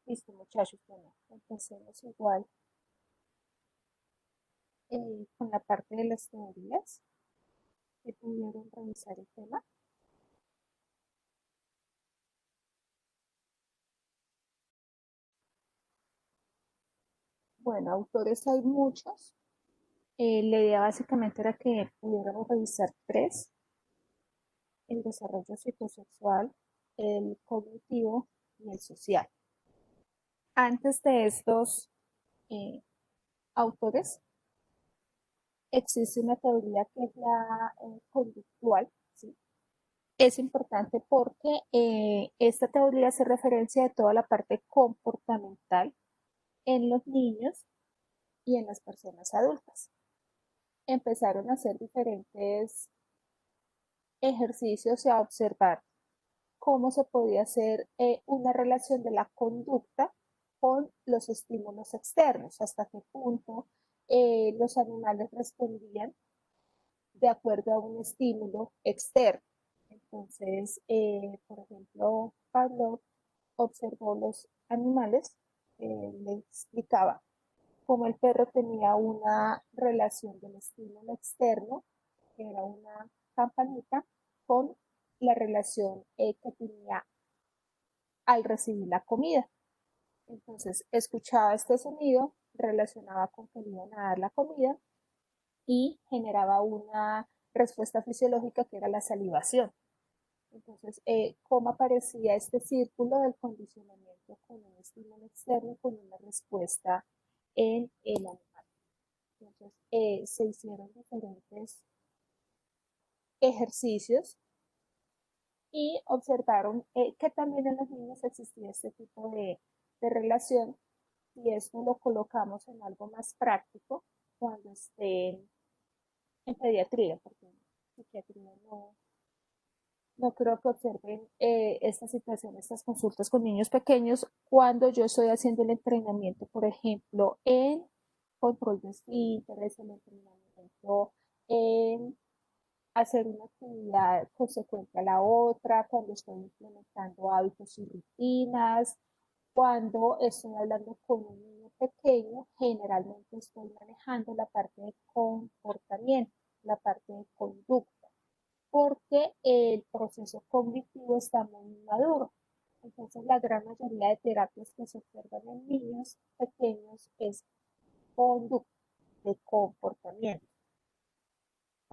Listo, muchachos, bueno, empecemos igual con la parte de las teorías que pudieron revisar el tema. Bueno, autores hay muchos. La idea básicamente era que pudiéramos revisar tres: el desarrollo psicosexual, el cognitivo y el social. Antes de estos eh, autores, existe una teoría que es la conductual, ¿sí? Es importante porque esta teoría hace referencia a toda la parte comportamental en los niños y en las personas adultas. Empezaron a hacer diferentes ejercicios y a observar cómo se podía hacer una relación de la conducta con los estímulos externos, hasta qué punto los animales respondían de acuerdo a un estímulo externo. Entonces, por ejemplo, Pavlov observó los animales, le explicaba cómo el perro tenía una relación del estímulo externo, que era una campanita, con la relación que tenía al recibir la comida. Entonces, escuchaba este sonido, relacionaba con que le iban a dar la comida y generaba una respuesta fisiológica que era la salivación. Entonces, ¿cómo aparecía este círculo del condicionamiento con un estímulo externo, con una respuesta en el animal? Entonces, se hicieron diferentes ejercicios y observaron que también en los niños existía este tipo de relación, y esto lo colocamos en algo más práctico cuando estén en pediatría, porque en psiquiatría no creo que observen esta situación, estas consultas con niños pequeños, cuando yo estoy haciendo el entrenamiento, por ejemplo, en control de esfínteres, el entrenamiento en hacer una actividad consecuente a la otra, cuando estoy implementando hábitos y rutinas, cuando estoy hablando con un niño pequeño, generalmente estoy manejando la parte de comportamiento, la parte de conducta, porque el proceso cognitivo está muy maduro. Entonces, la gran mayoría de terapias que se observan en niños pequeños es conducta, de comportamiento,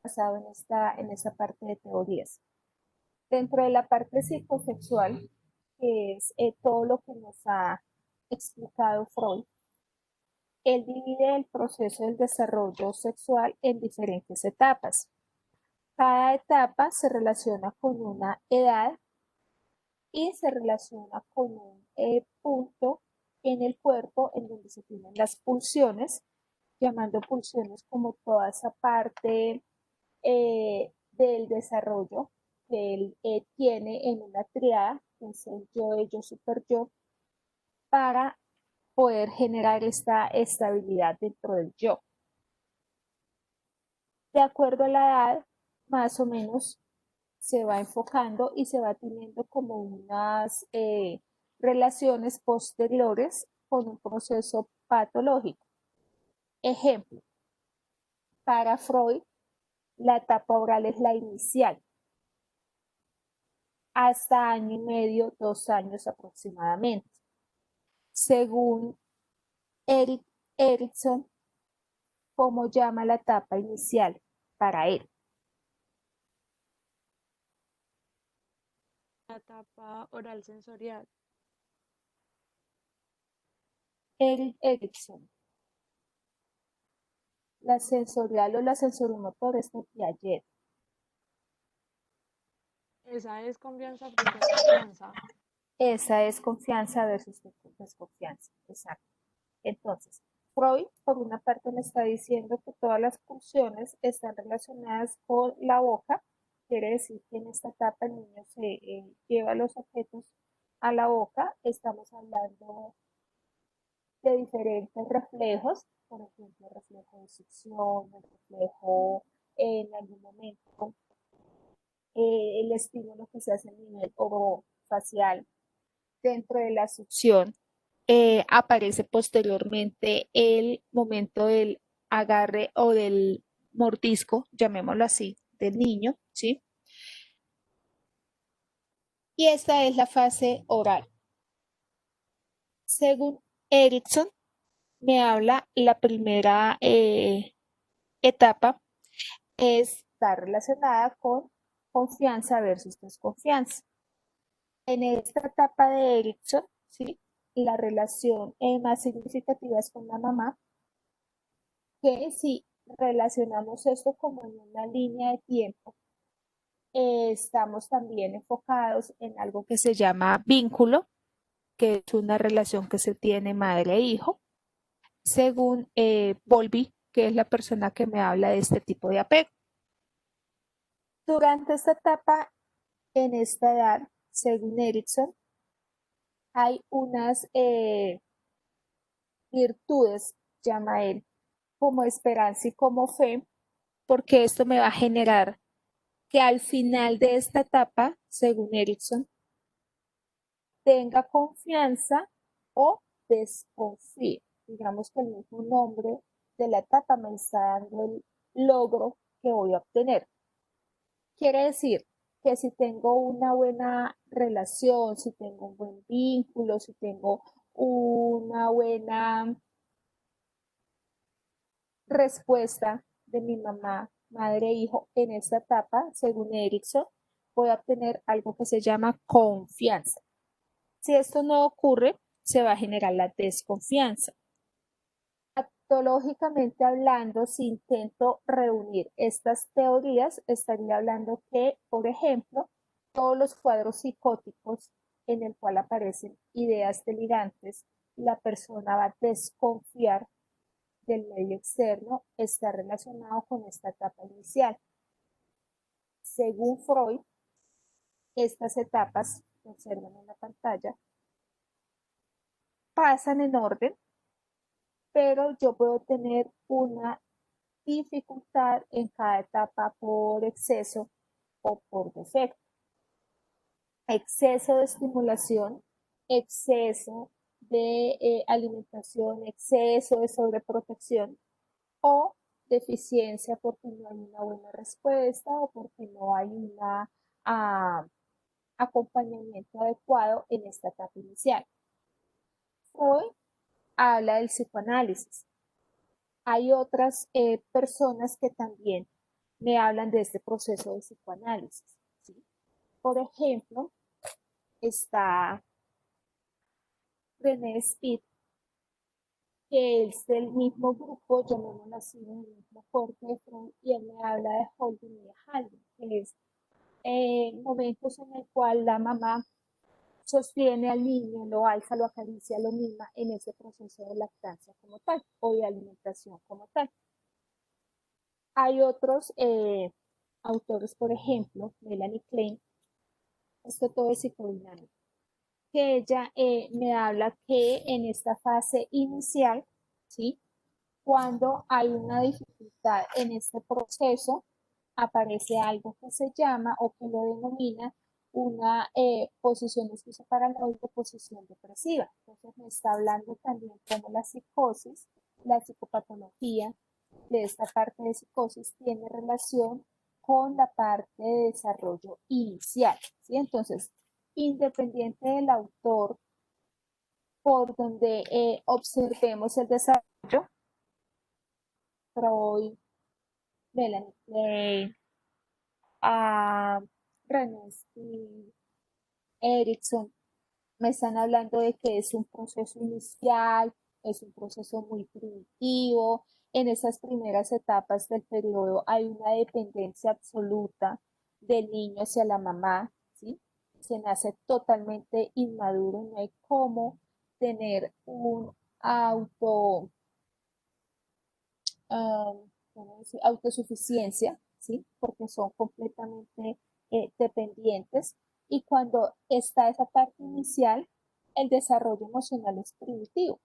basado en esta parte de teorías. Dentro de la parte psicosexual, que es todo lo que nos ha explicado Freud, él divide el proceso del desarrollo sexual en diferentes etapas. Cada etapa se relaciona con una edad y se relaciona con un punto en el cuerpo en donde se tienen las pulsiones, llamando pulsiones como toda esa parte del desarrollo que él tiene en una triada, que es el yo, ello, super yo, para poder generar esta estabilidad dentro del yo. De acuerdo a la edad, más o menos se va enfocando y se va teniendo como unas relaciones posteriores con un proceso patológico. Ejemplo, para Freud, la etapa oral es la inicial, hasta año y medio, 2 años aproximadamente. Según Eric Erikson, ¿cómo llama la etapa inicial para él? La etapa oral sensorial. Eric Erikson, la sensorial o la sensorimotor es de Piaget. Esa es confianza frente a confianza. Esa es confianza versus desconfianza. Exacto. Entonces, Freud, por una parte, me está diciendo que todas las pulsiones están relacionadas con la boca. Quiere decir que en esta etapa el niño se lleva los objetos a la boca. Estamos hablando de diferentes reflejos, por ejemplo, el reflejo de succión, el reflejo en algún momento, el estímulo que se hace a nivel orofacial dentro de la succión. aparece posteriormente el momento del agarre o del mordisco, llamémoslo así, del niño, ¿sí? Y esta es la fase oral. Según Erickson, me habla la primera etapa está relacionada con confianza versus desconfianza. En esta etapa de Erickson, ¿sí? La relación más significativa es con la mamá, que si relacionamos esto como en una línea de tiempo, estamos también enfocados en algo que se llama vínculo, que es una relación que se tiene madre e hijo, según Bowlby, que es la persona que me habla de este tipo de apego. Durante esta etapa, en esta edad, según Erickson, hay unas virtudes, llama él, como esperanza y como fe, porque esto me va a generar que al final de esta etapa, según Erickson, tenga confianza o desconfíe. Digamos que el mismo nombre de la etapa me está dando el logro que voy a obtener. Quiere decir que si tengo una buena relación, si tengo un buen vínculo, si tengo una buena respuesta de mi mamá, madre e hijo en esta etapa, según Erickson, voy a obtener algo que se llama confianza. Si esto no ocurre, se va a generar la desconfianza. Patológicamente hablando, si intento reunir estas teorías, estaría hablando que, por ejemplo, todos los cuadros psicóticos en el cual aparecen ideas delirantes, la persona va a desconfiar del medio externo, está relacionado con esta etapa inicial. Según Freud, estas etapas, que observan en la pantalla, pasan en orden, pero yo puedo tener una dificultad en cada etapa por exceso o por defecto. Exceso de estimulación, exceso de alimentación, exceso de sobreprotección o deficiencia porque no hay una buena respuesta o porque no hay un acompañamiento adecuado en esta etapa inicial. Hoy habla del psicoanálisis. Hay otras personas que también me hablan de este proceso de psicoanálisis. ¿Sí? Por ejemplo, está René Spitz, que es del mismo grupo, llamémoslo así, del mismo corte de Freud, y él me habla de holding y de Halding, que es momentos en el cual la mamá sostiene al niño, lo alza, lo acaricia, lo mima en ese proceso de lactancia como tal, o de alimentación como tal. Hay otros autores, por ejemplo, Melanie Klein, esto todo es psicodinámico, que ella me habla que en esta fase inicial, ¿sí? Cuando hay una dificultad en este proceso, aparece algo que se llama o que lo denomina una posición esquizoparanoide, posición depresiva. Entonces me está hablando también como la psicosis, la psicopatología de esta parte de psicosis tiene relación con la parte de desarrollo inicial. ¿Sí? Entonces, independiente del autor, por donde observemos el desarrollo, Freud, Melanie Klein, René Spitz, Erickson, me están hablando de que es un proceso inicial, es un proceso muy primitivo. En esas primeras etapas del periodo hay una dependencia absoluta del niño hacia la mamá, ¿sí? Se nace totalmente inmaduro, no hay cómo tener un auto, um, autosuficiencia, ¿sí? Porque son completamente dependientes. Y cuando está esa parte inicial, el desarrollo emocional es primitivo.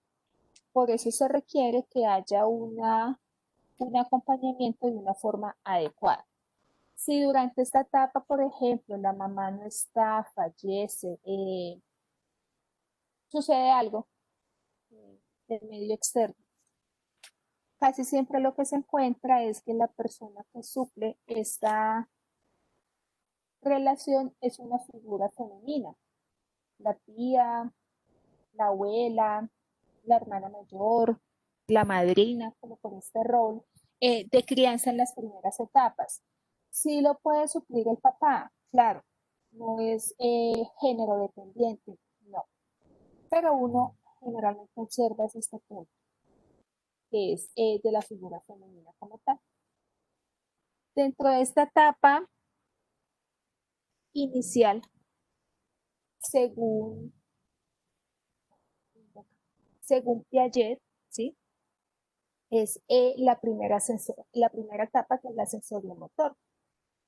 Por eso se requiere que haya un acompañamiento de una forma adecuada. Si durante esta etapa, por ejemplo, la mamá no está, fallece, sucede algo, del medio externo. Casi siempre lo que se encuentra es que la persona que suple esta relación es una figura femenina, la tía, la abuela, la hermana mayor, la madrina, como por este rol de crianza en las primeras etapas. Sí lo puede suplir el papá, claro, no es género dependiente, no, pero uno generalmente observa este punto, que es de la figura femenina como tal. Dentro de esta etapa inicial, según, según Piaget, ¿sí? Es la primera etapa que es la sensorio-motor.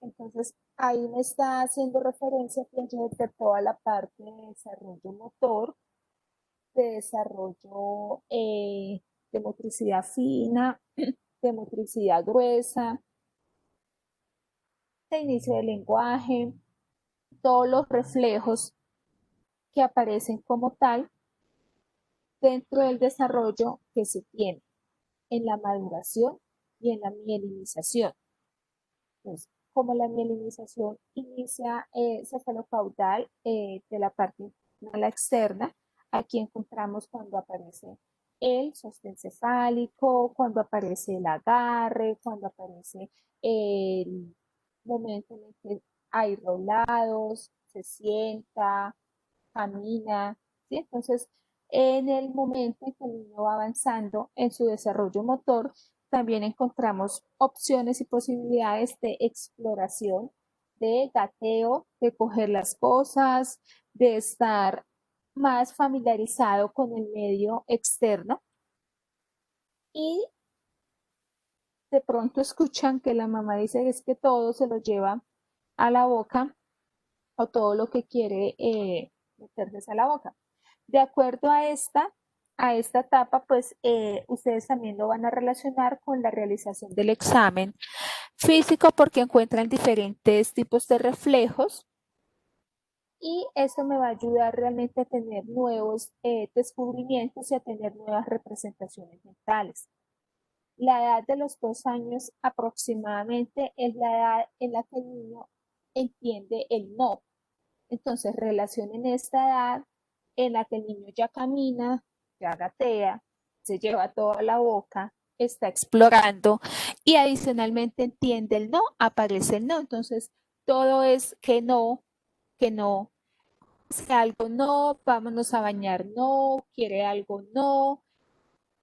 Entonces, ahí me está haciendo referencia Piaget de toda la parte de desarrollo motor, de desarrollo de motricidad fina, de motricidad gruesa, de inicio del lenguaje, todos los reflejos que aparecen como tal dentro del desarrollo que se tiene en la maduración y en la mielinización. Entonces, como la mielinización inicia cefalocaudal de la parte a la externa, aquí encontramos cuando aparece el sostén cefálico, cuando aparece el agarre, cuando aparece el momento en el que hay rolados, se sienta, camina, ¿sí? Entonces, en el momento en que el niño va avanzando en su desarrollo motor, también encontramos opciones y posibilidades de exploración, de gateo, de coger las cosas, de estar más familiarizado con el medio externo y de pronto escuchan que la mamá dice es que todo se lo lleva a la boca o todo lo que quiere meterse a la boca. De acuerdo a esta etapa, pues ustedes también lo van a relacionar con la realización del examen físico porque encuentran diferentes tipos de reflejos y esto me va a ayudar realmente a tener nuevos descubrimientos y a tener nuevas representaciones mentales. La edad de los 2 años aproximadamente es la edad en la que el niño entiende el no. Entonces, relacionen esta edad en la que el niño ya camina, ya gatea, se lleva toda la boca, está explorando y adicionalmente entiende el no, aparece el no. Entonces, todo es que no, si algo no, vámonos a bañar no, quiere algo no,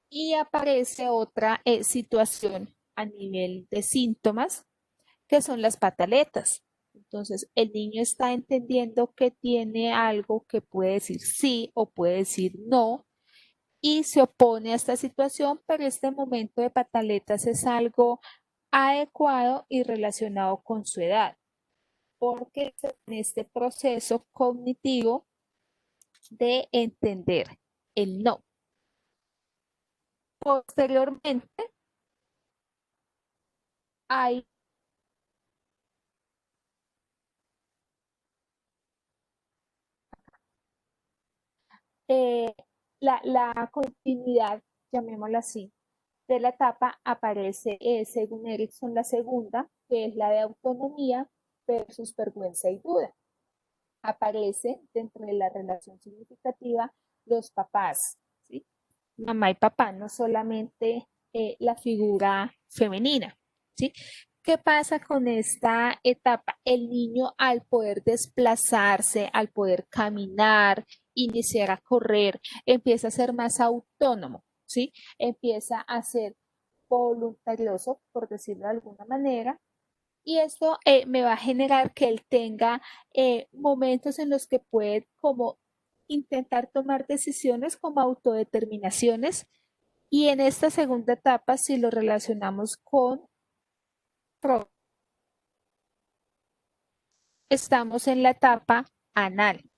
y aparece otra situación a nivel de síntomas que son las pataletas. Entonces, el niño está entendiendo que tiene algo que puede decir sí o puede decir no y se opone a esta situación, pero este momento de pataletas es algo adecuado y relacionado con su edad, porque en este proceso cognitivo de entender el no. Posteriormente, hay eh, la continuidad, llamémosla así, de la etapa aparece, según Erickson, la segunda, que es la de autonomía versus vergüenza y duda. Aparece dentro de la relación significativa los papás, ¿sí? Mamá y papá, no solamente la figura femenina, ¿sí? ¿Qué pasa con esta etapa? El niño al poder desplazarse, al poder caminar, iniciar a correr, empieza a ser más autónomo, ¿sí? Empieza a ser voluntarioso, por decirlo de alguna manera, y esto me va a generar que él tenga momentos en los que puede como intentar tomar decisiones como autodeterminaciones y en esta segunda etapa si lo relacionamos con estamos en la etapa anal.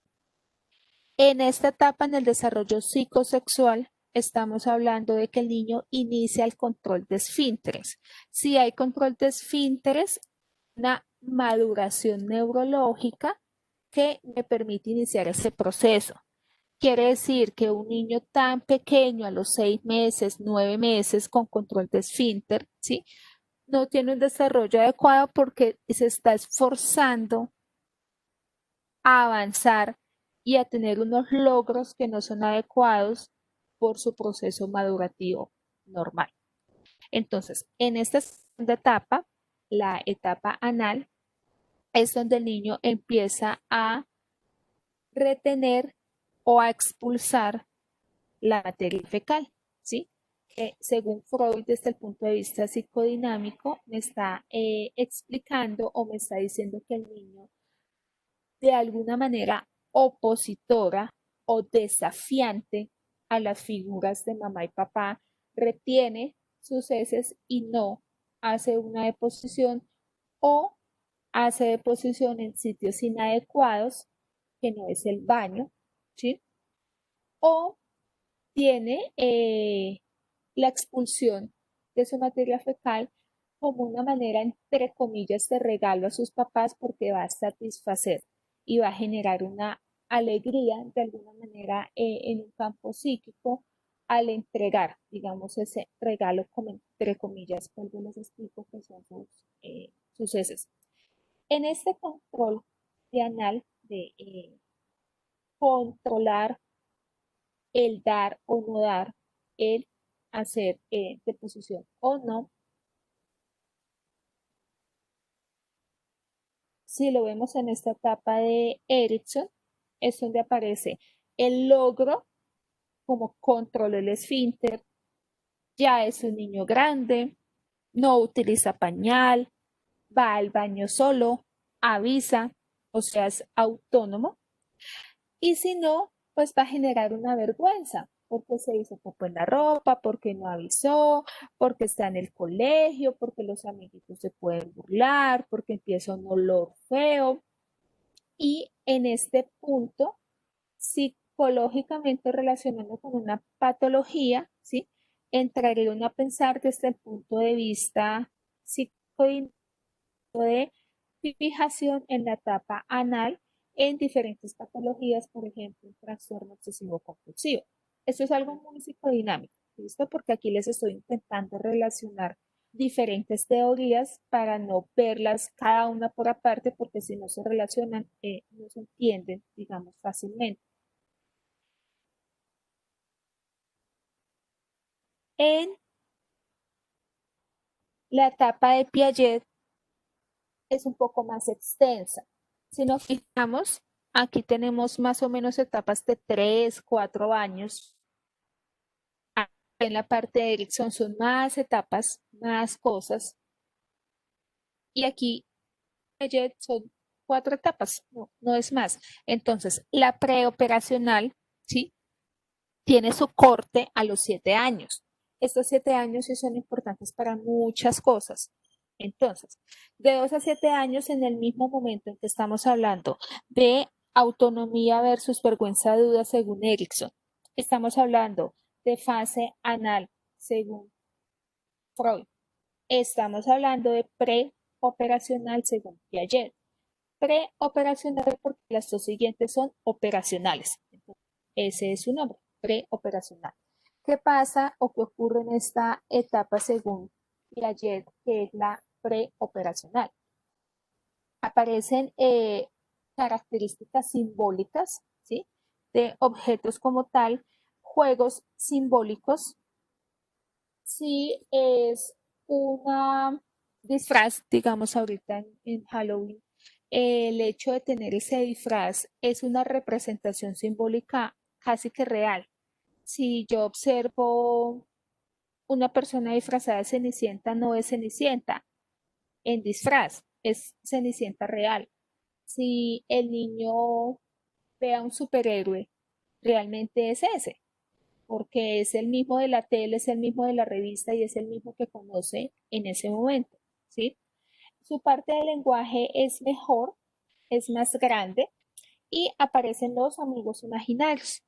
En esta etapa en el desarrollo psicosexual estamos hablando de que el niño inicia el control de esfínteres. Si hay control de esfínteres, una maduración neurológica que me permite iniciar ese proceso. Quiere decir que un niño tan pequeño, a los 6 meses, 9 meses, con control de esfínter, ¿sí? No tiene un desarrollo adecuado porque se está esforzando a avanzar y a tener unos logros que no son adecuados por su proceso madurativo normal. Entonces, en esta segunda etapa, la etapa anal, es donde el niño empieza a retener o a expulsar la materia fecal, ¿sí? Según Freud, desde el punto de vista psicodinámico, me está explicando o me está diciendo que el niño, de alguna manera opositora o desafiante a las figuras de mamá y papá, retiene sus heces y no hace una deposición o hace deposición en sitios inadecuados, que no es el baño, ¿sí? O tiene la expulsión de su materia fecal como una manera, entre comillas, de regalo a sus papás porque va a satisfacer y va a generar una alegría de alguna manera en un campo psíquico al entregar, digamos, ese regalo como entre comillas, cuando les explico que son sus heces. En este control de anal, de controlar el dar o no dar, el hacer deposición o no, si lo vemos en esta etapa de Erickson, es donde aparece el logro como control del esfínter, ya es un niño grande, no utiliza pañal, va al baño solo, avisa, o sea, es autónomo. Y si no, pues va a generar una vergüenza, porque se hizo poco en la ropa, porque no avisó, porque está en el colegio, porque los amiguitos se pueden burlar, porque empieza un olor feo. Y en este punto, psicológicamente relacionando con una patología, ¿sí? Entraría uno a pensar desde el punto de vista psicodinámico de fijación en la etapa anal en diferentes patologías, por ejemplo, el trastorno obsesivo compulsivo. Esto es algo muy psicodinámico, ¿listo? Porque aquí les estoy intentando relacionar diferentes teorías para no verlas cada una por aparte, porque si no se relacionan, no se entienden, digamos, fácilmente. En la etapa de Piaget es un poco más extensa. Si nos fijamos, aquí tenemos más o menos etapas de 3, 4 años. En la parte de Erickson son más etapas, más cosas. Y aquí son 4 etapas, no, no es más. Entonces, la preoperacional, ¿sí? Tiene su corte a los 7 años. Estos 7 años sí son importantes para muchas cosas. Entonces, de 2 a 7 años, en el mismo momento en que estamos hablando de autonomía versus vergüenza duda según Erickson, estamos hablando de fase anal según Freud, estamos hablando de preoperacional según Piaget. Preoperacional porque las dos siguientes son operacionales. Entonces, ese es su nombre, preoperacional. ¿Qué pasa o qué ocurre en esta etapa según Piaget, que es la preoperacional? Aparecen características simbólicas, ¿sí? De objetos como tal, juegos simbólicos. Si es una disfraz, digamos ahorita en Halloween, el hecho de tener ese disfraz es una representación simbólica casi que real. Si yo observo una persona disfrazada de Cenicienta, no es Cenicienta en disfraz, es Cenicienta real. Si el niño ve a un superhéroe, realmente es ese, porque es el mismo de la tele, es el mismo de la revista y es el mismo que conoce en ese momento, ¿sí? Su parte del lenguaje es mejor, es más grande y aparecen los amigos imaginarios,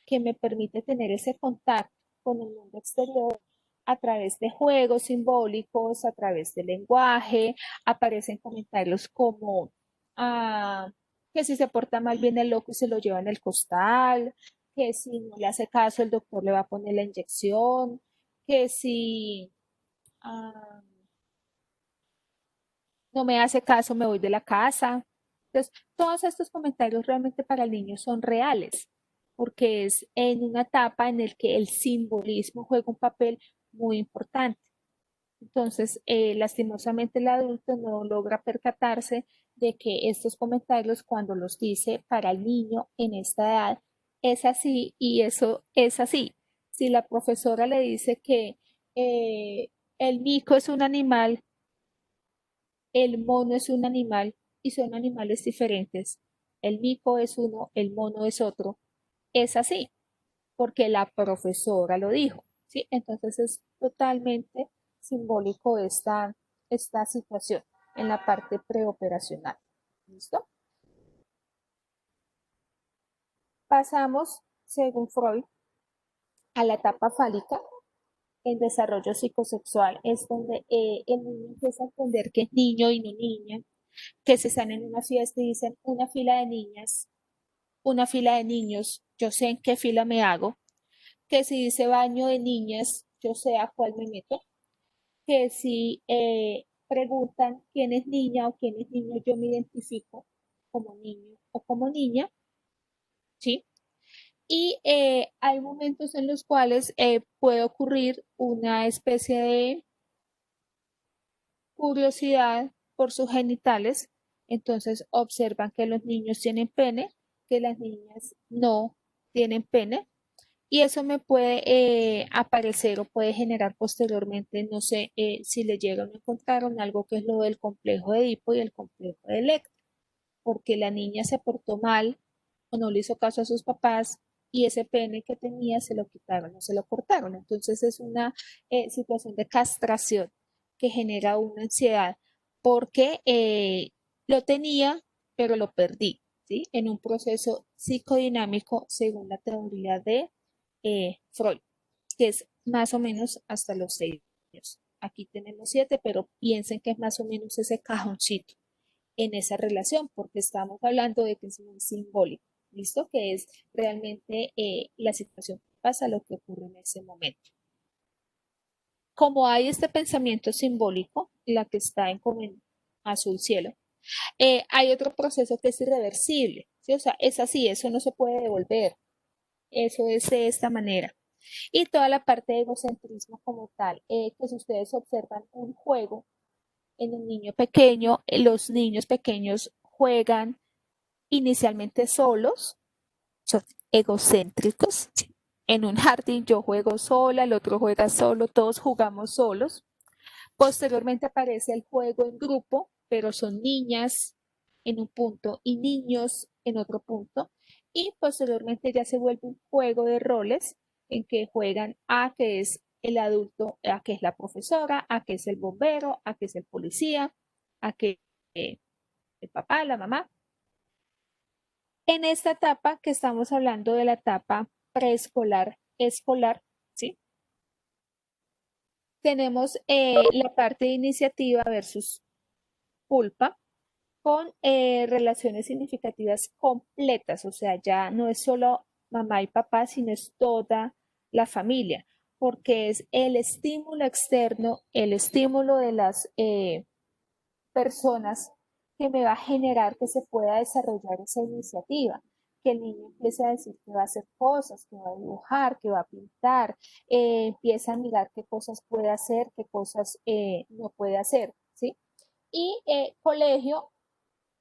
que me permite tener ese contacto con el mundo exterior a través de juegos simbólicos, a través del lenguaje, aparecen comentarios como que si se porta mal viene el loco y se lo lleva en el costal, que si no le hace caso el doctor le va a poner la inyección, que si ah, no me hace caso me voy de la casa. Entonces, todos estos comentarios realmente para el niño son reales, porque es en una etapa en la que el simbolismo juega un papel muy importante. Entonces, lastimosamente el adulto no logra percatarse de que estos comentarios, cuando los dice para el niño en esta edad, es así y eso es así. Si la profesora le dice que eh, el mico es un animal, el mono es un animal y son animales diferentes, el mico es uno, el mono es otro, es así, porque la profesora lo dijo, ¿sí? Entonces es totalmente simbólico esta situación en la parte preoperacional. ¿Listo? Pasamos, según Freud, a la etapa fálica. El desarrollo psicosexual es donde el niño empieza a entender que es niño y no niña, que se están en una fiesta y dicen una fila de niñas, una fila de niños, yo sé en qué fila me hago, que si dice baño de niñas, yo sé a cuál me meto, que si preguntan quién es niña o quién es niño, yo me identifico como niño o como niña, ¿sí? Y hay momentos en los cuales puede ocurrir una especie de curiosidad por sus genitales, entonces observan que los niños tienen pene, que las niñas no tienen pene, y eso me puede aparecer o puede generar posteriormente, no sé si le llegan a encontrar algo que es lo del complejo de Edipo y el complejo de Electra, porque la niña se portó mal o no le hizo caso a sus papás y ese pene que tenía se lo quitaron o se lo cortaron. Entonces es una situación de castración que genera una ansiedad porque lo tenía, pero lo perdí, ¿sí? En un proceso psicodinámico según la teoría de Freud, que es más o menos hasta los 6 años. Aquí tenemos 7, pero piensen que es más o menos ese cajoncito en esa relación, porque estamos hablando de que es muy simbólico, ¿listo? Que es realmente la situación que pasa, lo que ocurre en ese momento. Como hay este pensamiento simbólico, la que está en azul cielo, hay otro proceso que es irreversible, ¿sí? O sea, es así, eso no se puede devolver, eso es de esta manera. Y toda la parte de egocentrismo como tal, que si ustedes observan un juego en un niño pequeño, los niños pequeños juegan inicialmente solos, son egocéntricos. En un jardín yo juego sola, el otro juega solo, todos jugamos solos. Posteriormente aparece el juego en grupo, pero son niñas en un punto y niños en otro punto. Y posteriormente ya se vuelve un juego de roles en que juegan a que es el adulto, a que es la profesora, a que es el bombero, a que es el policía, a que el papá, la mamá. En esta etapa que estamos hablando de la etapa preescolar, escolar, ¿sí? Tenemos la parte de iniciativa versus culpa con relaciones significativas completas, o sea, ya no es solo mamá y papá, sino es toda la familia, porque es el estímulo externo, el estímulo de las personas que me va a generar que se pueda desarrollar esa iniciativa, que el niño empiece a decir que va a hacer cosas, que va a dibujar, que va a pintar, empieza a mirar qué cosas puede hacer, qué cosas no puede hacer, ¿sí? Y colegio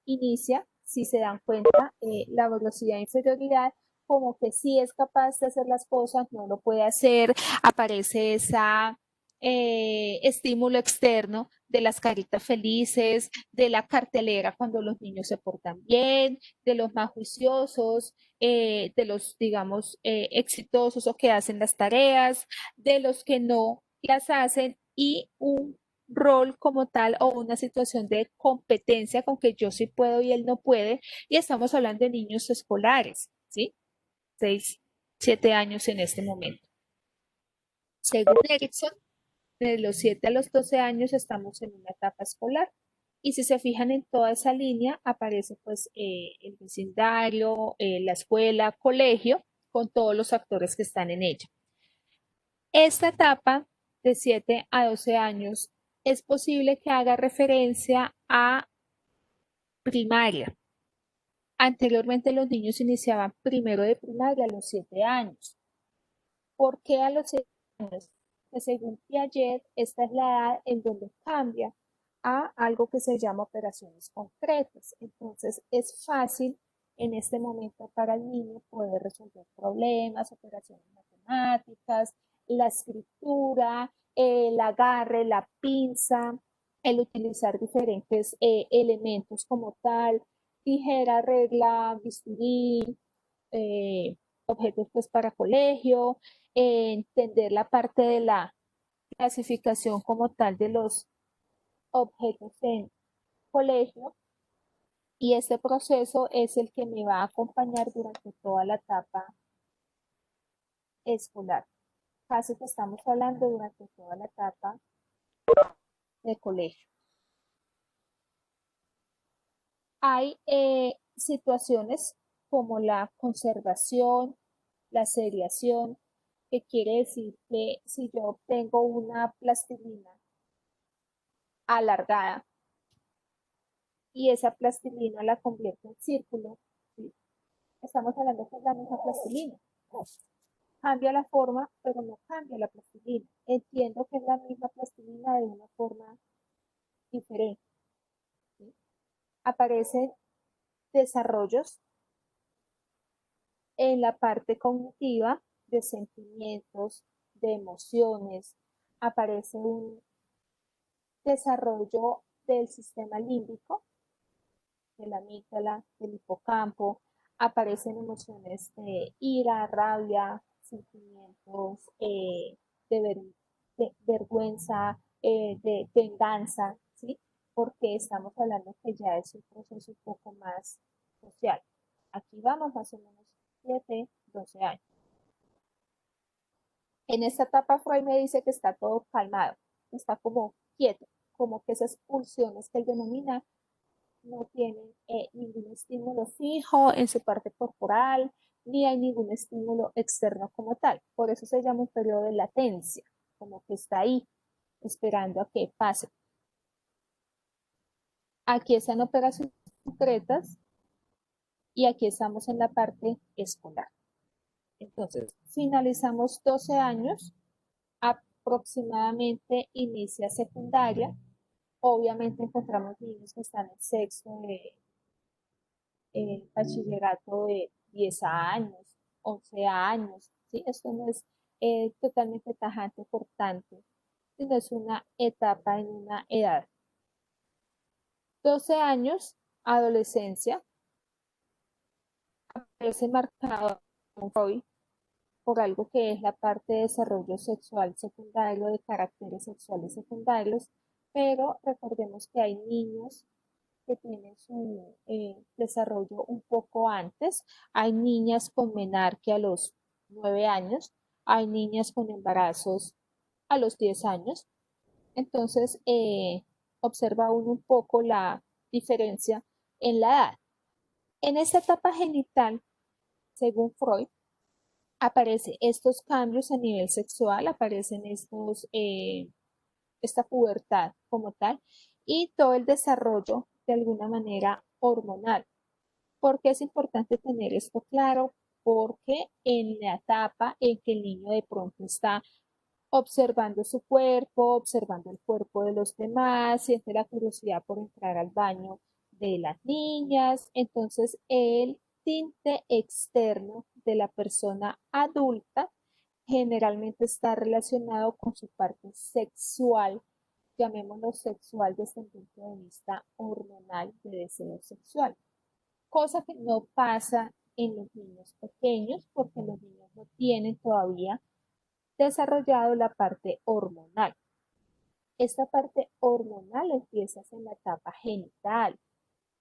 inicia, si se dan cuenta, la velocidad de inferioridad, como que sí es capaz de hacer las cosas, no lo puede hacer, aparece esa estímulo externo de las caritas felices, de la cartelera cuando los niños se portan bien, de los más juiciosos, de los, digamos, exitosos o que hacen las tareas, de los que no las hacen y un rol como tal o una situación de competencia con que yo sí puedo y él no puede. Y estamos hablando de niños escolares, ¿sí? 6, 7 años en este momento. Según Erickson, de los 7 a los 12 años estamos en una etapa escolar. Y si se fijan en toda esa línea, aparece pues el vecindario, la escuela, colegio, con todos los actores que están en ella. Esta etapa de 7 a 12 años es posible que haga referencia a primaria. Anteriormente los niños iniciaban primero de primaria a los 7 años. ¿Por qué a los 7 años? Que según Piaget, esta es la edad en donde cambia a algo que se llama operaciones concretas. Entonces es fácil en este momento para el niño poder resolver problemas, operaciones matemáticas, la escritura, el agarre, la pinza, el utilizar diferentes elementos como tal, tijera, regla, bisturí, eh, objetos pues para colegio, entender la parte de la clasificación como tal de los objetos en colegio, y este proceso es el que me va a acompañar durante toda la etapa escolar. Casi que estamos hablando durante toda la etapa de colegio. Hay situaciones como la conservación, la seriación, que quiere decir que si yo obtengo una plastilina alargada y esa plastilina la convierto en círculo, ¿sí? Estamos hablando que es la misma plastilina. Cambia la forma, pero no cambia la plastilina. Entiendo que es la misma plastilina de una forma diferente, ¿sí? Aparecen desarrollos en la parte cognitiva de sentimientos, de emociones. Aparece un desarrollo del sistema límbico, de la amígdala, del hipocampo. Aparecen emociones de ira, rabia, sentimientos de, ver, de, vergüenza, de venganza, ¿sí? Porque estamos hablando que ya es un proceso un poco más social. Aquí vamos más o menos 7, 12 años. En esta etapa Freud me dice que está todo calmado, está como quieto, como que esas pulsiones que él denomina no tienen ningún estímulo fijo en su parte corporal, ni hay ningún estímulo externo como tal. Por eso se llama un periodo de latencia, como que está ahí esperando a que pase. Aquí están operaciones concretas y aquí estamos en la parte escolar. Entonces, finalizamos 12 años, aproximadamente inicia secundaria. Obviamente encontramos niños que están en sexto de bachillerato de 10 años, 11 años, ¿sí? Esto no es totalmente tajante, cortante, sino es una etapa en una edad. 12 años, adolescencia, aparece marcado hoy por algo que es la parte de desarrollo sexual secundario, de caracteres sexuales secundarios, pero recordemos que hay niños que tienen su desarrollo un poco antes. Hay niñas con menarquia a los 9 años, hay niñas con embarazos a los 10 años. Entonces, observa uno un poco la diferencia en la edad. En esta etapa genital, según Freud, aparecen estos cambios a nivel sexual, aparecen esta pubertad como tal y todo el desarrollo de alguna manera hormonal. ¿Por qué es importante tener esto claro? Porque en la etapa en que el niño de pronto está observando su cuerpo, observando el cuerpo de los demás, siente la curiosidad por entrar al baño de las niñas, entonces el tinte externo de la persona adulta generalmente está relacionado con su parte sexual, llamémoslo sexual desde el punto de vista hormonal de deseo sexual, cosa que no pasa en los niños pequeños porque los niños no tienen todavía desarrollado la parte hormonal. Esta parte hormonal empieza en la etapa genital,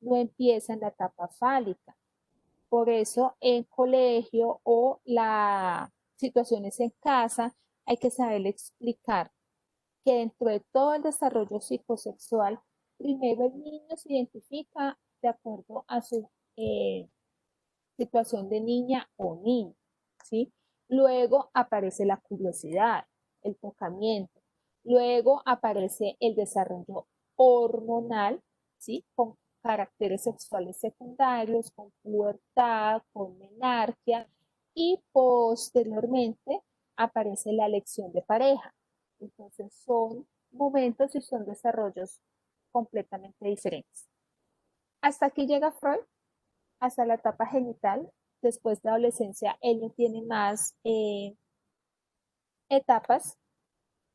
no empieza en la etapa fálica. Por eso en colegio o las situaciones en casa hay que saber explicar que dentro de todo el desarrollo psicosexual, primero el niño se identifica de acuerdo a su situación de niña o niño. ¿sí? Luego aparece la curiosidad, el tocamiento. Luego aparece el desarrollo hormonal, ¿sí? Con caracteres sexuales secundarios, con pubertad, con menarquia y posteriormente aparece la elección de pareja. Entonces son momentos y son desarrollos completamente diferentes. Hasta aquí llega Freud, hasta la etapa genital. Después de adolescencia, él no tiene más etapas,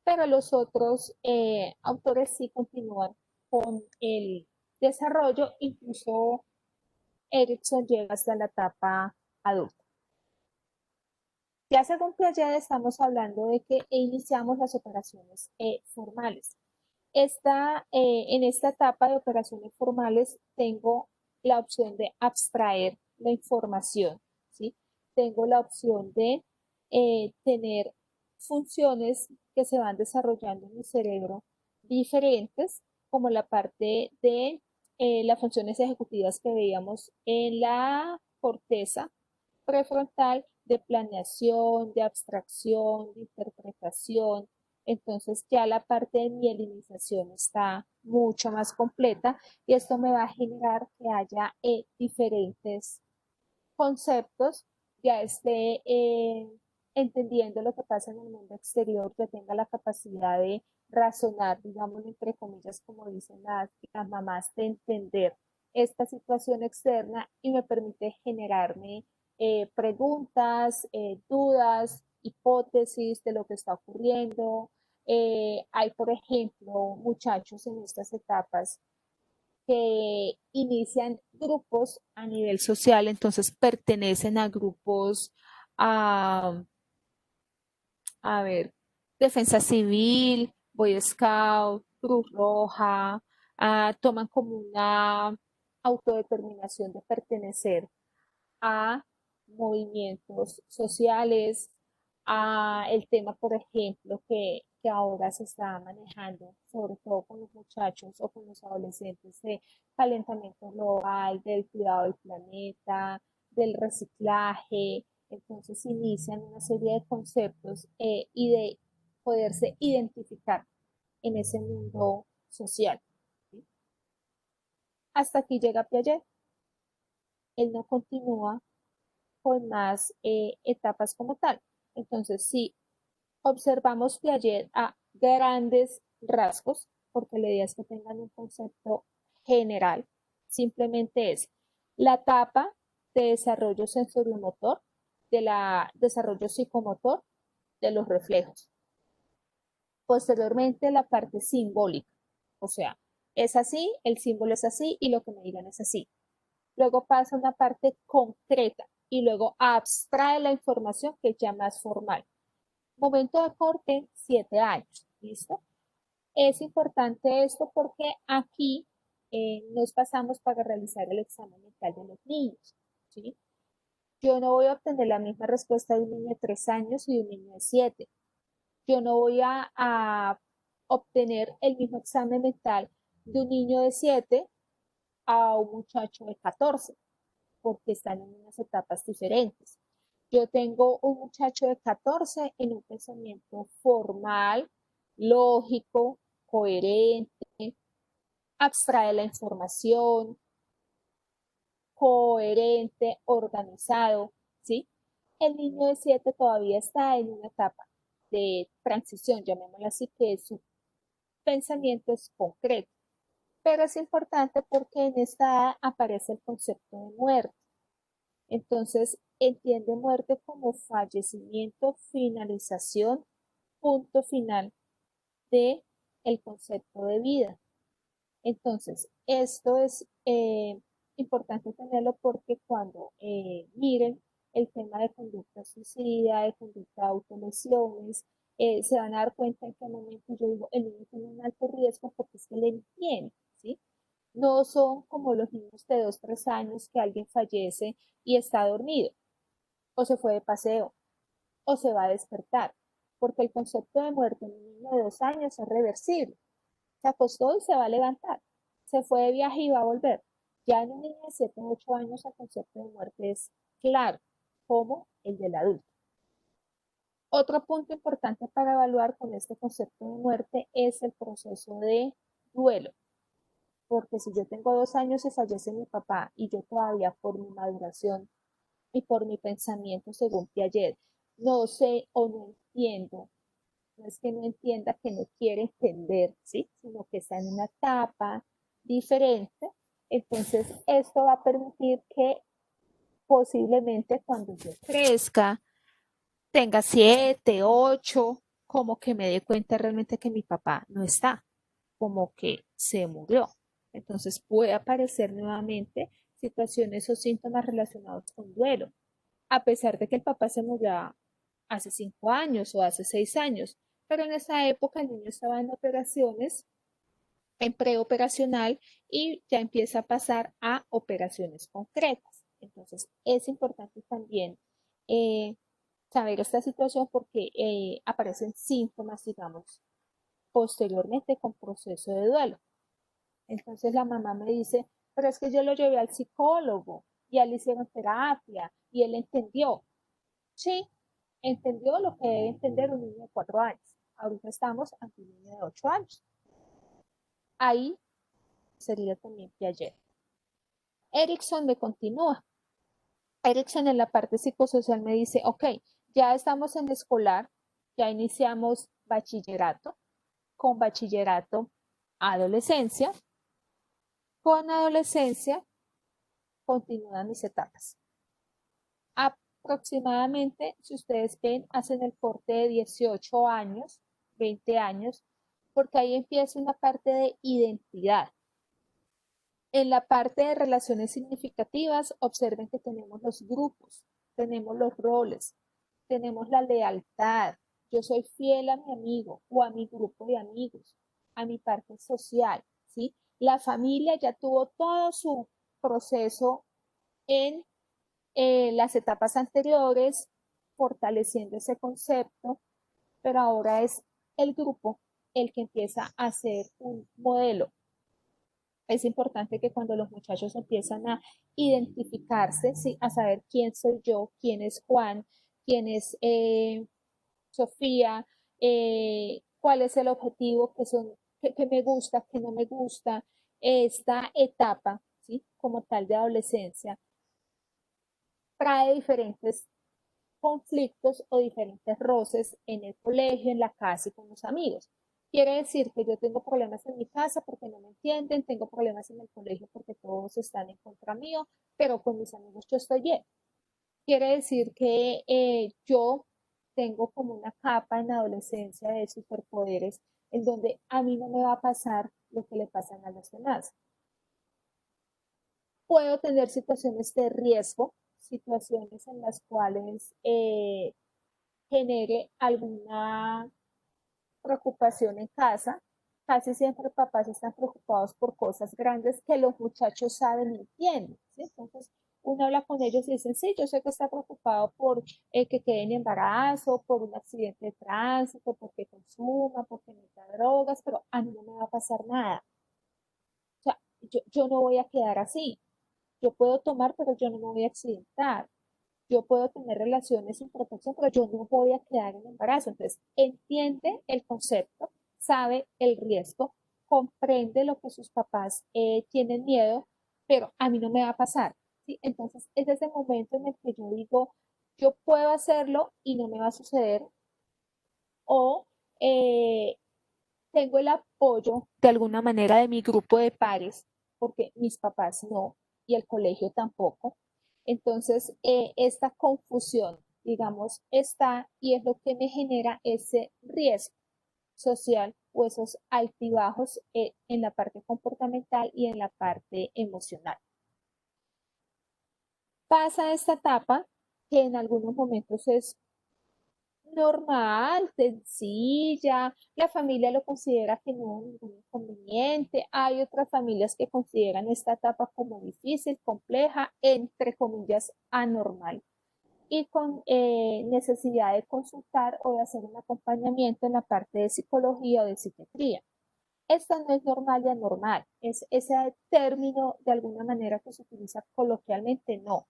pero los otros autores sí continúan con el desarrollo, incluso Erickson llega hasta la etapa adulta. Ya según Piaget estamos hablando de que iniciamos las operaciones formales. En esta etapa de operaciones formales tengo la opción de abstraer la información, ¿sí? Tengo la opción de tener funciones que se van desarrollando en mi cerebro diferentes, como la parte de las funciones ejecutivas que veíamos en la corteza prefrontal, de planeación, de abstracción, de interpretación. Entonces ya la parte de mielinización está mucho más completa y esto me va a generar que haya diferentes conceptos, ya esté entendiendo lo que pasa en el mundo exterior, que tenga la capacidad de razonar, digamos, entre comillas, como dicen las mamás, de entender esta situación externa y me permite generarme preguntas, dudas, hipótesis de lo que está ocurriendo. Hay, por ejemplo, muchachos en estas etapas que inician grupos a nivel social, entonces pertenecen a grupos, a, a ver, Defensa Civil, Boy Scout, Cruz Roja, toman como una autodeterminación de pertenecer a movimientos sociales, a el tema, por ejemplo, que ahora se está manejando, sobre todo con los muchachos o con los adolescentes, de calentamiento global, del cuidado del planeta, del reciclaje. Entonces inician una serie de conceptos y de poderse identificar en ese mundo social. ¿Sí? Hasta aquí llega Piaget. Él no continúa con más etapas como tal. Entonces, si observamos Piaget a grandes rasgos, porque la idea es que tengan un concepto general, simplemente es la etapa de desarrollo sensoriomotor, de la desarrollo psicomotor, de los reflejos. Posteriormente, la parte simbólica, o sea, es así, el símbolo es así y lo que me digan es así. Luego pasa a una parte concreta y luego abstrae la información que es ya más formal. Momento de corte, 7 años. ¿Listo? Es importante esto porque aquí nos pasamos para realizar el examen mental de los niños. ¿Sí? Yo no voy a obtener la misma respuesta de un niño de 3 años y de un niño de 7. Yo no voy a obtener el mismo examen mental de un niño de 7 a un muchacho de 14 porque están en unas etapas diferentes. Yo tengo un muchacho de 14 en un pensamiento formal, lógico, coherente, abstrae la información, coherente, organizado, ¿sí? El niño de 7 todavía está en una etapa de transición, llamémoslo así, que su pensamiento es concreto. Pero es importante porque en esta aparece el concepto de muerte. Entonces, entiende muerte como fallecimiento, finalización, punto final de el concepto de vida. Entonces, esto es importante tenerlo porque cuando miren el tema de conducta suicida, de conducta de autolesiones, se van a dar cuenta en qué momento yo digo, el niño tiene un alto riesgo porque es que le entiende, ¿sí? No son como los niños de 2, 3 años que alguien fallece y está dormido, o se fue de paseo, o se va a despertar, porque el concepto de muerte en un niño de 2 años es reversible. Se acostó y se va a levantar, se fue de viaje y va a volver. Ya en un niño de 7 o 8 años el concepto de muerte es claro, como el del adulto. Otro punto importante para evaluar con este concepto de muerte es el proceso de duelo, porque si yo tengo 2 años y fallece mi papá y yo todavía por mi maduración y por mi pensamiento, según Piaget, no sé o no entiendo, no es que no entienda que no quiere entender, ¿sí? Sino que está en una etapa diferente, entonces esto va a permitir que posiblemente cuando yo crezca, tenga 7, 8, como que me dé cuenta realmente que mi papá no está, como que se murió. Entonces puede aparecer nuevamente situaciones o síntomas relacionados con duelo, a pesar de que el papá se murió hace 5 años o hace 6 años, pero en esa época el niño estaba en operaciones, en preoperacional y ya empieza a pasar a operaciones concretas. Entonces es importante también eh, saber esta situación porque aparecen síntomas, digamos, posteriormente con proceso de duelo. Entonces la mamá me dice, pero es que yo lo llevé al psicólogo y a él le hicieron terapia y él entendió. Sí, entendió lo que debe entender un niño de 4 años. Ahorita estamos ante un niño de 8 años. Ahí sería también Piaget. Erickson me continúa. Erickson en la parte psicosocial me dice, ok, ya estamos en escolar, ya iniciamos bachillerato, con bachillerato adolescencia, con adolescencia continúan mis etapas. Aproximadamente, si ustedes ven, hacen el corte de 18 años, 20 años, porque ahí empieza una parte de identidad. En la parte de relaciones significativas, observen que tenemos los grupos, tenemos los roles, tenemos la lealtad. Yo soy fiel a mi amigo o a mi grupo de amigos, a mi parte social, ¿sí? La familia ya tuvo todo su proceso en las etapas anteriores, fortaleciendo ese concepto, pero ahora es el grupo el que empieza a ser un modelo. Es importante que cuando los muchachos empiezan a identificarse, ¿sí? A saber quién soy yo, quién es Juan, quién es Sofía, cuál es el objetivo, que me gusta, que no me gusta, esta etapa, ¿sí? Como tal de adolescencia, trae diferentes conflictos o diferentes roces en el colegio, en la casa y con los amigos. Quiere decir que yo tengo problemas en mi casa porque no me entienden, tengo problemas en el colegio porque todos están en contra mío, pero con mis amigos yo estoy bien. Quiere decir que yo tengo como una capa en la adolescencia de superpoderes en donde a mí no me va a pasar lo que le pasan a los demás. Puedo tener situaciones de riesgo, situaciones en las cuales genere alguna preocupación en casa. Casi siempre papás están preocupados por cosas grandes que los muchachos saben y entienden, ¿sí? Entonces, uno habla con ellos y dicen, sí, yo sé que está preocupado por que quede en embarazo, por un accidente de tránsito, porque consuma, porque meta drogas, pero a mí no me va a pasar nada. O sea, yo no voy a quedar así. Yo puedo tomar, pero yo no me voy a accidentar. Yo puedo tener relaciones sin protección, pero yo no voy a quedar en embarazo. Entonces, entiende el concepto, sabe el riesgo, comprende lo que sus papás tienen miedo, pero a mí no me va a pasar. ¿Sí? Entonces, es ese momento en el que yo digo, yo puedo hacerlo y no me va a suceder, o tengo el apoyo de alguna manera de mi grupo de pares, porque mis papás no y el colegio tampoco. Entonces, esta confusión, digamos, está y es lo que me genera ese riesgo social o esos altibajos en la parte comportamental y en la parte emocional. Pasa esta etapa que en algunos momentos es normal, sencilla, la familia lo considera que no hay ningún inconveniente, hay otras familias que consideran esta etapa como difícil, compleja, entre comillas, anormal y con necesidad de consultar o de hacer un acompañamiento en la parte de psicología o de psiquiatría. Esta no es normal y anormal, es ese término de alguna manera que se utiliza coloquialmente, no,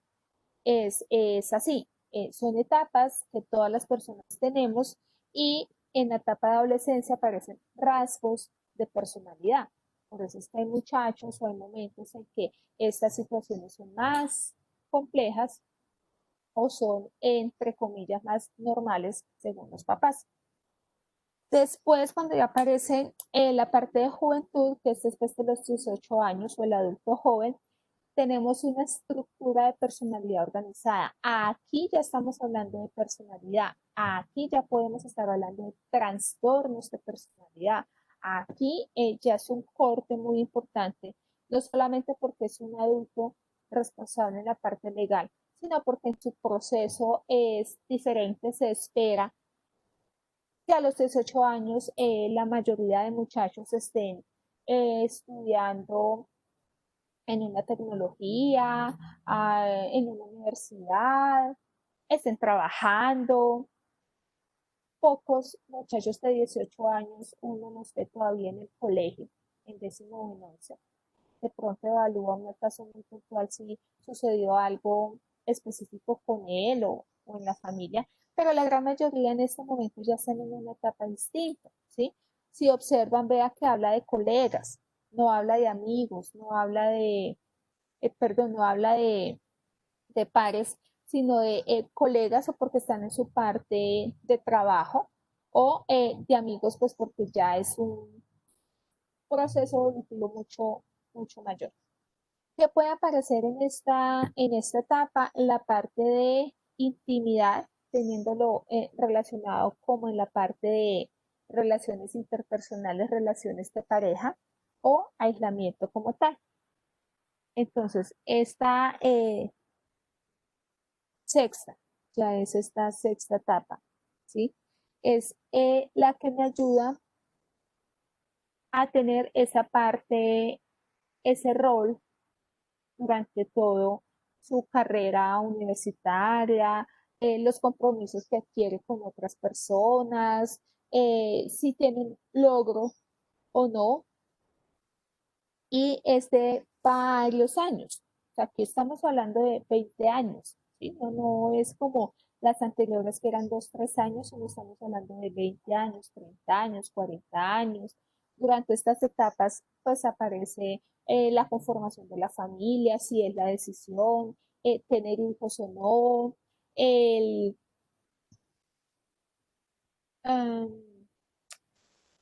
es así, Son etapas que todas las personas tenemos y en la etapa de adolescencia aparecen rasgos de personalidad. Por eso es que hay muchachos o hay momentos en que estas situaciones son más complejas o son, entre comillas, más normales según los papás. Después, cuando ya aparece la parte de juventud, que es después de los 18 años o el adulto joven, tenemos una estructura de personalidad organizada. Aquí ya estamos hablando de personalidad. Aquí ya podemos estar hablando de trastornos de personalidad. Aquí ya es un corte muy importante, no solamente porque es un adulto responsable en la parte legal, sino porque en su proceso es diferente, se espera que a los 18 años la mayoría de muchachos estén estudiando en una tecnología, en una universidad, estén trabajando. Pocos muchachos de 18 años uno no esté todavía en el colegio, en décimo o en once. De pronto evalúa un caso muy puntual si sucedió algo específico con él o en la familia, pero la gran mayoría en este momento ya están en una etapa distinta, ¿sí? Si observan, vea que habla de colegas, no habla de amigos, no habla de, perdón, no habla de pares, sino de colegas o porque están en su parte de trabajo o de amigos, pues porque ya es un proceso evolutivo mucho mayor. ¿Qué puede aparecer en esta etapa? La parte de intimidad, teniéndolo relacionado como en la parte de relaciones interpersonales, relaciones de pareja o aislamiento como tal. Entonces, esta sexta, ya es esta sexta etapa, ¿sí? Es la que me ayuda a tener esa parte, ese rol durante todo su carrera universitaria, los compromisos que adquiere con otras personas, si tienen logro o no, y es de varios años. O sea, aquí estamos hablando de 20 años, ¿sí? No, no es como las anteriores que eran 2, 3 años, sino estamos hablando de 20 años, 30 años, 40 años. Durante estas etapas, pues aparece la conformación de la familia, si es la decisión, tener hijos o no, el, um,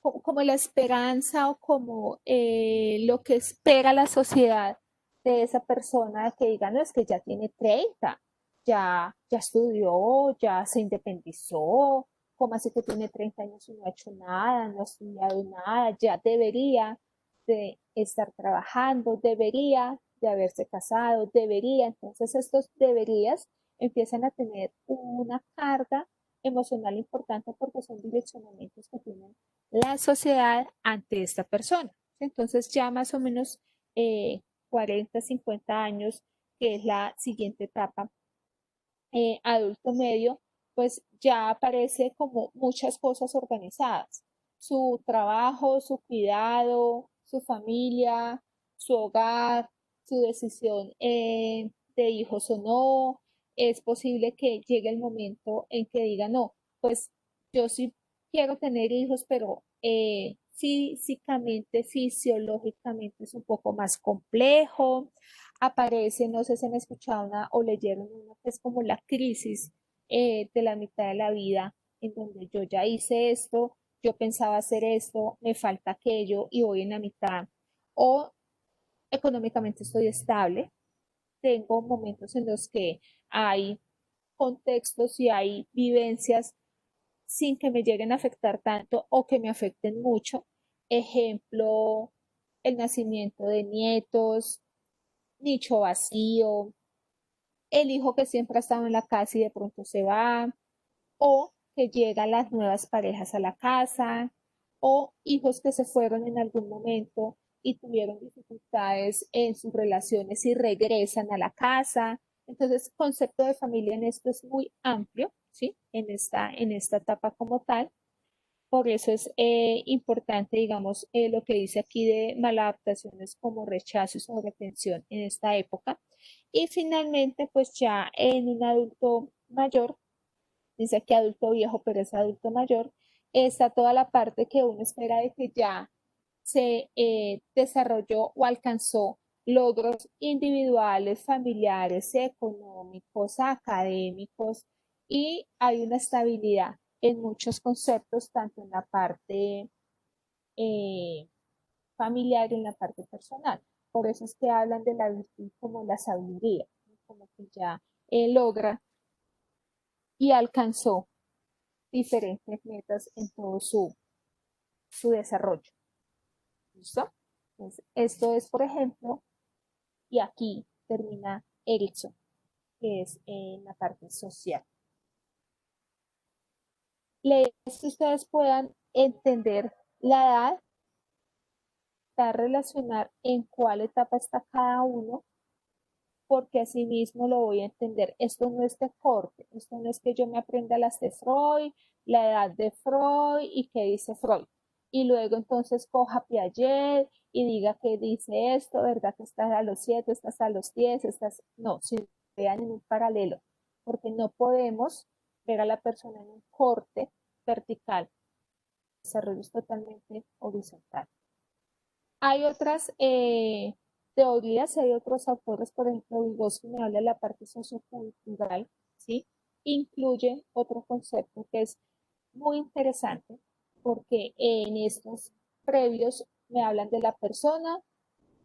como la esperanza o como lo que espera la sociedad de esa persona que diga, no, es que ya tiene 30, ya estudió, ya se independizó, como así que tiene 30 años y no ha hecho nada, no ha estudiado nada, ya debería de estar trabajando, debería de haberse casado, debería. Entonces estos deberías empiezan a tener una carga emocional importante porque son direccionamientos que tienen la sociedad ante esta persona. Entonces ya más o menos 40, 50 años, que es la siguiente etapa, adulto medio, pues ya aparece como muchas cosas organizadas. Su trabajo, su cuidado, su familia, su hogar, su decisión de hijos o no. Es posible que llegue el momento en que diga, no, pues yo sí quiero tener hijos, pero físicamente, fisiológicamente es un poco más complejo. Aparece, no sé si han escuchado una o leyeron una que es como la crisis de la mitad de la vida, en donde yo ya hice esto, yo pensaba hacer esto, me falta aquello y voy en la mitad. O económicamente estoy estable, tengo momentos en los que hay contextos y hay vivencias sin que me lleguen a afectar tanto o que me afecten mucho. Ejemplo, el nacimiento de nietos, nicho vacío, el hijo que siempre ha estado en la casa y de pronto se va, o que llegan las nuevas parejas a la casa, o hijos que se fueron en algún momento y tuvieron dificultades en sus relaciones y regresan a la casa. Entonces, el concepto de familia en esto es muy amplio, ¿sí? En esta etapa como tal. Por eso es importante, digamos, lo que dice aquí de maladaptaciones como rechazo y sobretensión en esta época. Y finalmente, pues ya en un adulto mayor, dice aquí adulto viejo, pero es adulto mayor, está toda la parte que uno espera de que ya se desarrolló o alcanzó logros individuales, familiares, económicos, académicos, y hay una estabilidad en muchos conceptos, tanto en la parte eh, familiar y en la parte personal. Por eso es que hablan de la virtud como la sabiduría, ¿no? Como que ya logra y alcanzó diferentes metas en todo su desarrollo. ¿Listo? Entonces, esto es, por ejemplo, y aquí termina Erickson, que es en la parte social. La idea es que ustedes puedan entender la edad, para relacionar en cuál etapa está cada uno, porque así mismo lo voy a entender. Esto no es de corte, esto no es que yo me aprenda las de Freud, la edad de Freud y qué dice Freud. Y luego entonces coja Piaget y diga que dice esto, ¿verdad? Que estás a los 7, estás a los 10, estás... No, si vean en un paralelo, porque no podemos ver a la persona en un corte vertical. El desarrollo es totalmente horizontal. Hay otras teorías, hay otros autores, por ejemplo, Vygotsky me habla de la parte sociocultural, ¿sí? Incluye otro concepto que es muy interesante porque en estos previos me hablan de la persona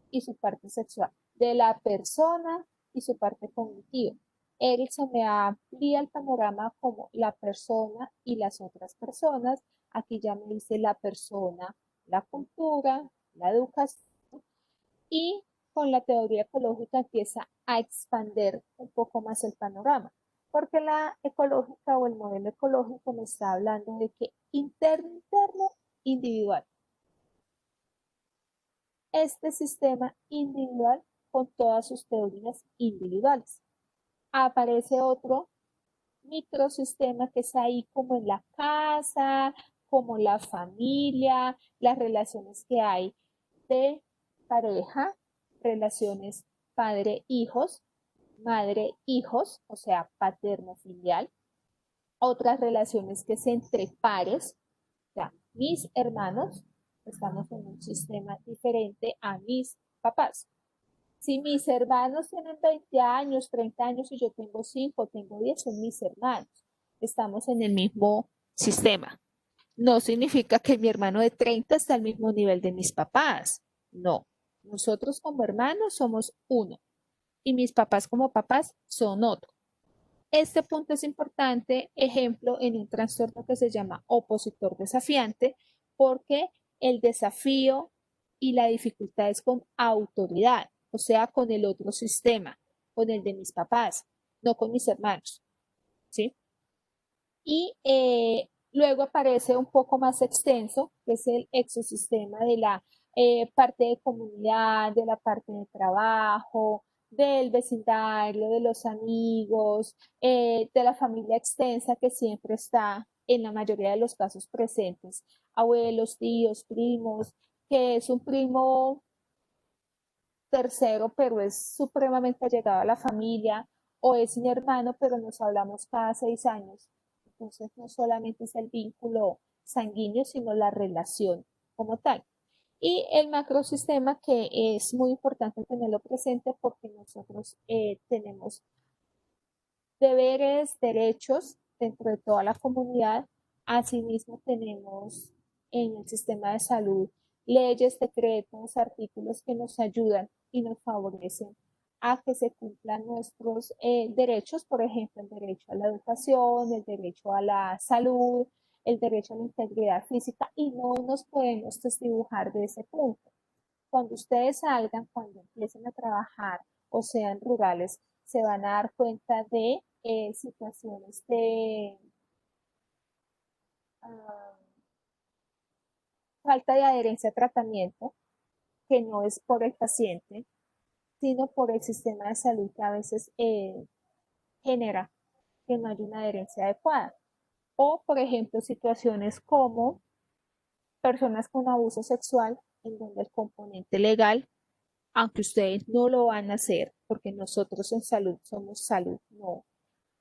y su parte sexual, de la persona y su parte cognitiva. Erickson me amplía el panorama como la persona y las otras personas. Aquí ya me dice la persona, la cultura, la educación, y con la teoría ecológica empieza a expander un poco más el panorama, porque la ecológica o el modelo ecológico me está hablando de que interno, individual. Este sistema individual con todas sus teorías individuales. Aparece otro microsistema que es ahí como en la casa, como la familia, las relaciones que hay de pareja, relaciones padre-hijos, madre-hijos, o sea, paterno-filial, otras relaciones que es entre pares, o sea, mis hermanos, estamos en un sistema diferente a mis papás. Si mis hermanos tienen 20 años, 30 años y yo tengo 5, tengo 10, son mis hermanos. Estamos en el mismo sistema. No significa que mi hermano de 30 está al mismo nivel de mis papás. No. Nosotros como hermanos somos uno y mis papás como papás son otro. Este punto es importante, ejemplo, en un trastorno que se llama opositor desafiante, porque el desafío y la dificultad es con autoridad, o sea, con el otro sistema, con el de mis papás, no con mis hermanos, ¿sí? Y luego aparece un poco más extenso, que es el exosistema de la parte de comunidad, de la parte de trabajo, del vecindario, de los amigos, de la familia extensa que siempre está en la mayoría de los casos presentes, abuelos, tíos, primos, que es un primo tercero, pero es supremamente allegado a la familia, o es mi hermano, pero nos hablamos cada 6 años. Entonces, no solamente es el vínculo sanguíneo, sino la relación como tal. Y el macrosistema, que es muy importante tenerlo presente porque nosotros tenemos deberes, derechos dentro de toda la comunidad. Asimismo, tenemos en el sistema de salud leyes, decretos, artículos que nos ayudan y nos favorecen a que se cumplan nuestros derechos, por ejemplo, el derecho a la educación, el derecho a la salud, el derecho a la integridad física, y no nos podemos desdibujar de ese punto. Cuando ustedes salgan, cuando empiecen a trabajar o sean rurales, se van a dar cuenta de situaciones de uh, falta de adherencia a tratamiento, que no es por el paciente, sino por el sistema de salud que a veces genera que no haya una adherencia adecuada. O, por ejemplo, situaciones como personas con abuso sexual, en donde el componente legal, aunque ustedes no lo van a hacer, porque nosotros en salud somos salud, no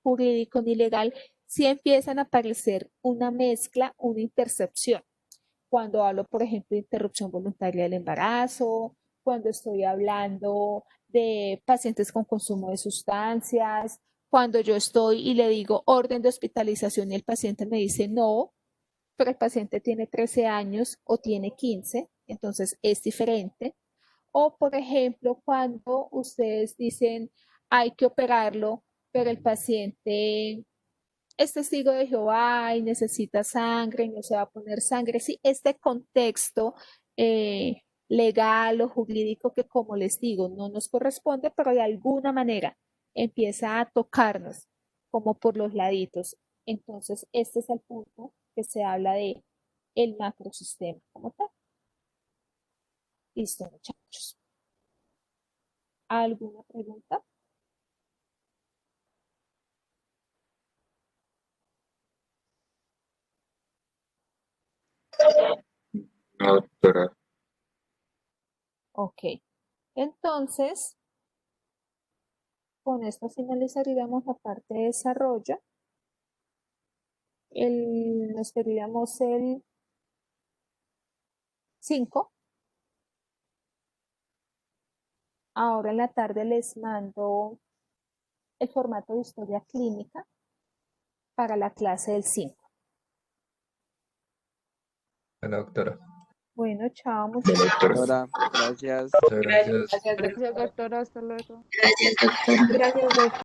jurídico ni legal, sí empiezan a aparecer una mezcla, una intercepción. Cuando hablo, por ejemplo, de interrupción voluntaria del embarazo, cuando estoy hablando de pacientes con consumo de sustancias, cuando yo estoy y le digo orden de hospitalización y el paciente me dice no, pero el paciente tiene 13 años o tiene 15, entonces es diferente. O, por ejemplo, cuando ustedes dicen hay que operarlo, pero el paciente es testigo de Jehová y necesita sangre y no se va a poner sangre. Sí, este contexto legal o jurídico que, como les digo, no nos corresponde, pero de alguna manera empieza a tocarnos como por los laditos. Entonces, este es el punto que se habla de el macrosistema como tal. Listo, muchachos. ¿Alguna pregunta? No, doctora. Ok. Entonces, con esto finalizaríamos la parte de desarrollo. Nos queríamos el 5. Ahora en la tarde les mando el formato de historia clínica para la clase del 5. Bueno, doctora. Bueno, chao, Bueno, muchachos. doctora. Doctora, gracias. Muchas gracias. Gracias, doctora. Hasta luego. Gracias, doctor. Gracias, doctor.